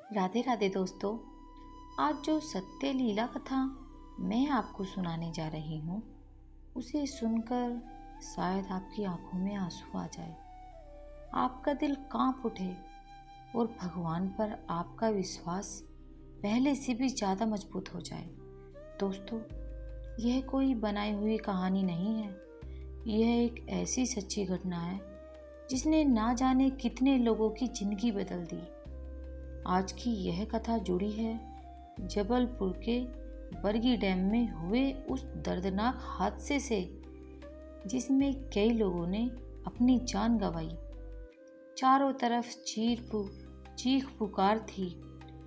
राधे राधे दोस्तों। आज जो सत्य लीला कथा मैं आपको सुनाने जा रही हूँ, उसे सुनकर शायद आपकी आंखों में आंसू आ जाए, आपका दिल कांप उठे और भगवान पर आपका विश्वास पहले से भी ज़्यादा मजबूत हो जाए। दोस्तों, यह कोई बनाई हुई कहानी नहीं है। यह एक ऐसी सच्ची घटना है जिसने ना जाने कितने लोगों की जिंदगी बदल दी। आज की यह कथा जुड़ी है जबलपुर के बरगी डैम में हुए उस दर्दनाक हादसे से, जिसमें कई लोगों ने अपनी जान गंवाई। चारों तरफ चीख पुकार थी,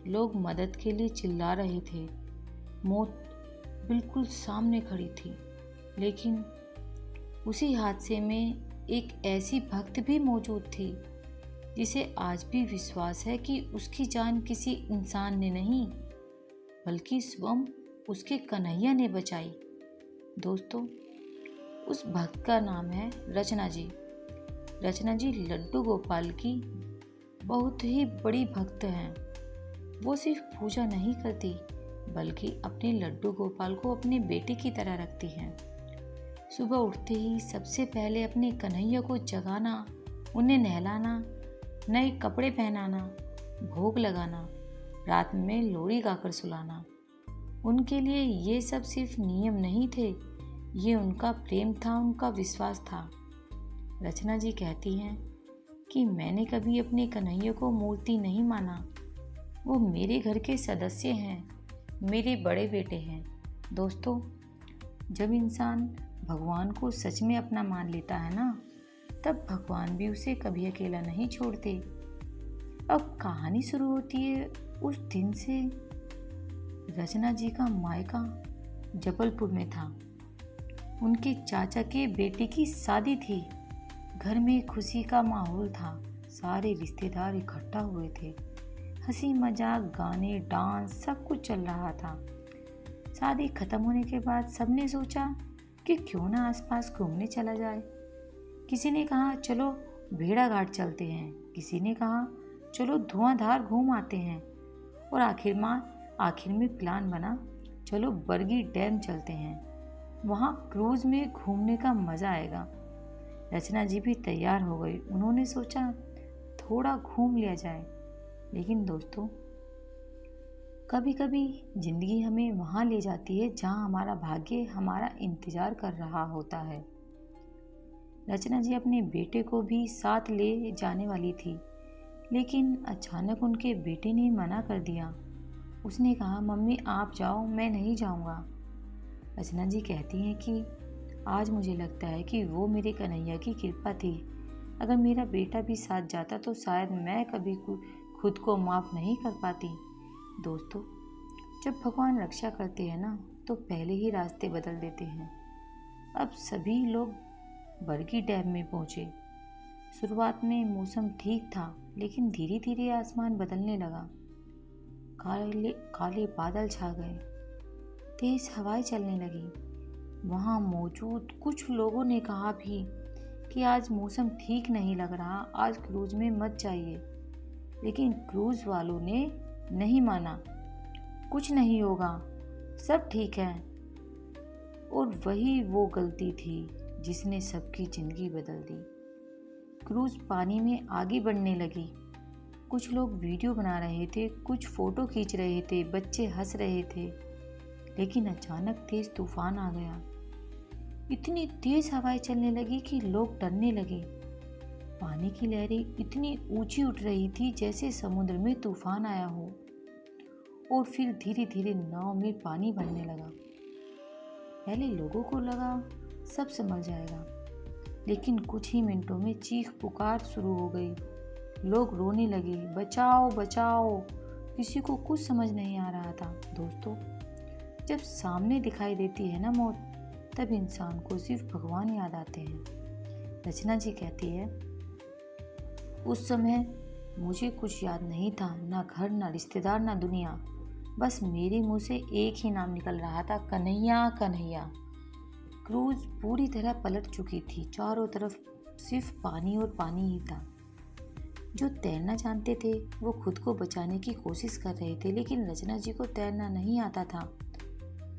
लोग मदद के लिए चिल्ला रहे थे। मौत बिल्कुल सामने खड़ी थी, लेकिन उसी हादसे में एक ऐसी भक्त भी मौजूद थी जिसे आज भी विश्वास है कि उसकी जान किसी इंसान ने नहीं, बल्कि स्वयं उसके कन्हैया ने बचाई। दोस्तों, उस भक्त का नाम है रचना जी। रचना जी लड्डू गोपाल की बहुत ही बड़ी भक्त हैं। वो सिर्फ पूजा नहीं करती, बल्कि अपने लड्डू गोपाल को अपने बेटे की तरह रखती हैं। सुबह उठते ही सबसे पहले अपने कन्हैया को जगाना, उन्हें नहलाना, नए कपड़े पहनाना, भोग लगाना, रात में लोरी गाकर सुलाना। उनके लिए ये सब सिर्फ नियम नहीं थे, ये उनका प्रेम था, उनका विश्वास था। रचना जी कहती हैं कि मैंने कभी अपने कन्हैया को मूर्ति नहीं माना। वो मेरे घर के सदस्य हैं, मेरे बड़े बेटे हैं। दोस्तों, जब इंसान भगवान को सच में अपना मान लेता है ना, तब भगवान भी उसे कभी अकेला नहीं छोड़ते। अब कहानी शुरू होती है उस दिन से। रचना जी का मायका जबलपुर में था। उनके चाचा के बेटे की शादी थी। घर में खुशी का माहौल था। सारे रिश्तेदार इकट्ठा हुए थे। हंसी मजाक, गाने, डांस सब कुछ चल रहा था। शादी खत्म होने के बाद सबने सोचा कि क्यों ना आसपास घूमने चला जाए। किसी ने कहा चलो भेड़ा घाट चलते हैं, किसी ने कहा चलो धुआंधार घूम आते हैं, और आखिर में प्लान बना चलो बरगी डैम चलते हैं, वहाँ क्रूज में घूमने का मज़ा आएगा। रचना जी भी तैयार हो गई। उन्होंने सोचा थोड़ा घूम लिया जाए। लेकिन दोस्तों, कभी कभी जिंदगी हमें वहाँ ले जाती है जहाँ हमारा भाग्य हमारा इंतज़ार कर रहा होता है। रचना जी अपने बेटे को भी साथ ले जाने वाली थी, लेकिन अचानक उनके बेटे ने मना कर दिया। उसने कहा मम्मी आप जाओ, मैं नहीं जाऊंगा। रचना जी कहती हैं कि आज मुझे लगता है कि वो मेरे कन्हैया की कृपा थी। अगर मेरा बेटा भी साथ जाता तो शायद मैं कभी खुद को माफ़ नहीं कर पाती। दोस्तों, जब भगवान रक्षा करते हैं ना, तो पहले ही रास्ते बदल देते हैं। अब सभी लोग बरगी डैम में पहुंचे। शुरुआत में मौसम ठीक था, लेकिन धीरे धीरे आसमान बदलने लगा। काले काले बादल छा गए, तेज हवाएं चलने लगी। वहां मौजूद कुछ लोगों ने कहा भी कि आज मौसम ठीक नहीं लग रहा, आज क्रूज में मत जाइए। लेकिन क्रूज वालों ने नहीं माना। कुछ नहीं होगा, सब ठीक है। और वही वो गलती थी जिसने सबकी जिंदगी बदल दी। क्रूज पानी में आगे बढ़ने लगी। कुछ लोग वीडियो बना रहे थे, कुछ फोटो खींच रहे थे, बच्चे हंस रहे थे। लेकिन अचानक तेज तूफान आ गया। इतनी तेज हवाएं चलने लगी कि लोग डरने लगे। पानी की लहरें इतनी ऊंची उठ रही थी जैसे समुद्र में तूफान आया हो। और फिर धीरे धीरे नाव में पानी भरने लगा। पहले लोगों को लगा सब संभल जाएगा, लेकिन कुछ ही मिनटों में चीख पुकार शुरू हो गई। लोग रोने लगे, बचाओ बचाओ। किसी को कुछ समझ नहीं आ रहा था। दोस्तों, जब सामने दिखाई देती है ना मौत, तब इंसान को सिर्फ भगवान याद आते हैं। रचना जी कहती है उस समय मुझे कुछ याद नहीं था, ना घर, ना रिश्तेदार, ना दुनिया। बस मेरे मुंह से एक ही नाम निकल रहा था, कन्हैया कन्हैया। क्रूज पूरी तरह पलट चुकी थी। चारों तरफ सिर्फ पानी और पानी ही था। जो तैरना जानते थे वो खुद को बचाने की कोशिश कर रहे थे, लेकिन रचना जी को तैरना नहीं आता था।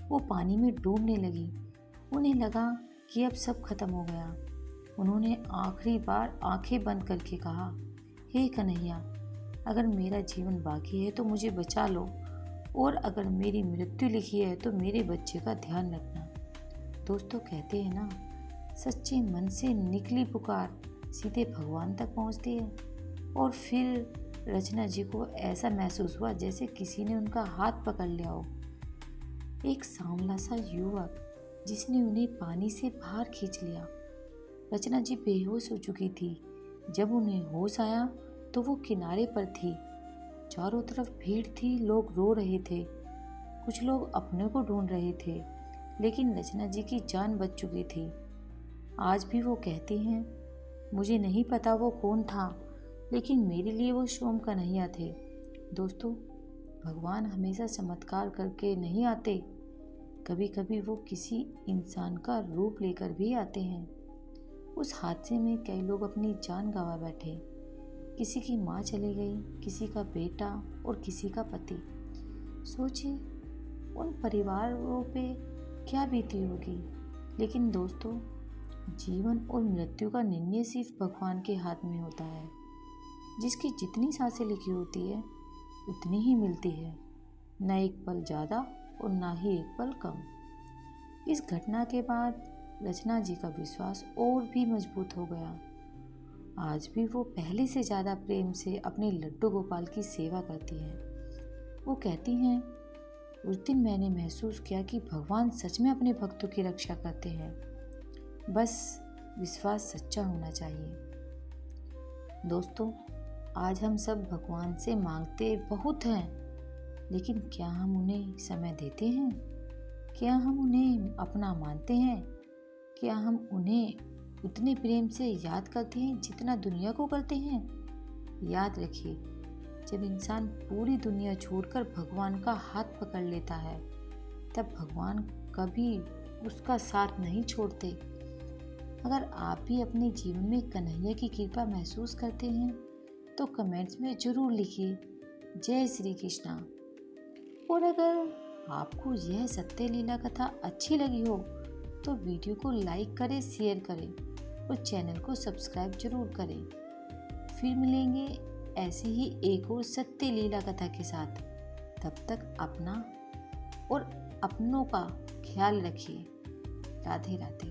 वो पानी में डूबने लगी। उन्हें लगा कि अब सब खत्म हो गया। उन्होंने आखिरी बार आंखें बंद करके कहा, हे कन्हैया, अगर मेरा जीवन बाकी है तो मुझे बचा लो, और अगर मेरी मृत्यु लिखी है तो मेरे बच्चे का ध्यान रखना। दोस्तों, कहते हैं ना, सच्चे मन से निकली पुकार सीधे भगवान तक पहुंचती है। और फिर रचना जी को ऐसा महसूस हुआ जैसे किसी ने उनका हाथ पकड़ लिया हो। एक सांवला सा युवक जिसने उन्हें पानी से बाहर खींच लिया। रचना जी बेहोश हो चुकी थी। जब उन्हें होश आया तो वो किनारे पर थी। चारों तरफ भीड़ थी, लोग रो रहे थे, कुछ लोग अपने को ढूंढ रहे थे, लेकिन रचना जी की जान बच चुकी थी। आज भी वो कहती हैं, मुझे नहीं पता वो कौन था, लेकिन मेरे लिए वो सोम कन्हैया थे। दोस्तों, भगवान हमेशा चमत्कार करके नहीं आते, कभी कभी वो किसी इंसान का रूप लेकर भी आते हैं। उस हादसे में कई लोग अपनी जान गंवा बैठे। किसी की माँ चली गई, किसी का बेटा और किसी का पति। सोचिए उन परिवारों पे क्या बीती होगी। लेकिन दोस्तों, जीवन और मृत्यु का निर्णय सिर्फ भगवान के हाथ में होता है। जिसकी जितनी सांसें लिखी होती है उतनी ही मिलती है, न एक पल ज़्यादा और ना ही एक पल कम। इस घटना के बाद रचना जी का विश्वास और भी मजबूत हो गया। आज भी वो पहले से ज़्यादा प्रेम से अपने लड्डू गोपाल की सेवा करती है। वो कहती हैं, उस दिन मैंने महसूस किया कि भगवान सच में अपने भक्तों की रक्षा करते हैं। बस विश्वास सच्चा होना चाहिए। दोस्तों, आज हम सब भगवान से मांगते बहुत हैं, लेकिन क्या हम उन्हें समय देते हैं? क्या हम उन्हें अपना मानते हैं? क्या हम उन्हें उतने प्रेम से याद करते हैं जितना दुनिया को करते हैं? याद रखिए, जब इंसान पूरी दुनिया छोड़कर भगवान का हाथ पकड़ लेता है, तब भगवान कभी उसका साथ नहीं छोड़ते। अगर आप भी अपने जीवन में कन्हैया की कृपा महसूस करते हैं तो कमेंट्स में ज़रूर लिखिए, जय श्री कृष्णा। और अगर आपको यह सत्य लीला कथा अच्छी लगी हो तो वीडियो को लाइक करें, शेयर करें और चैनल को सब्सक्राइब जरूर करें। फिर मिलेंगे ऐसे ही एक और सत्य लीला कथा के साथ। तब तक अपना और अपनों का ख्याल रखिए। राधे राधे।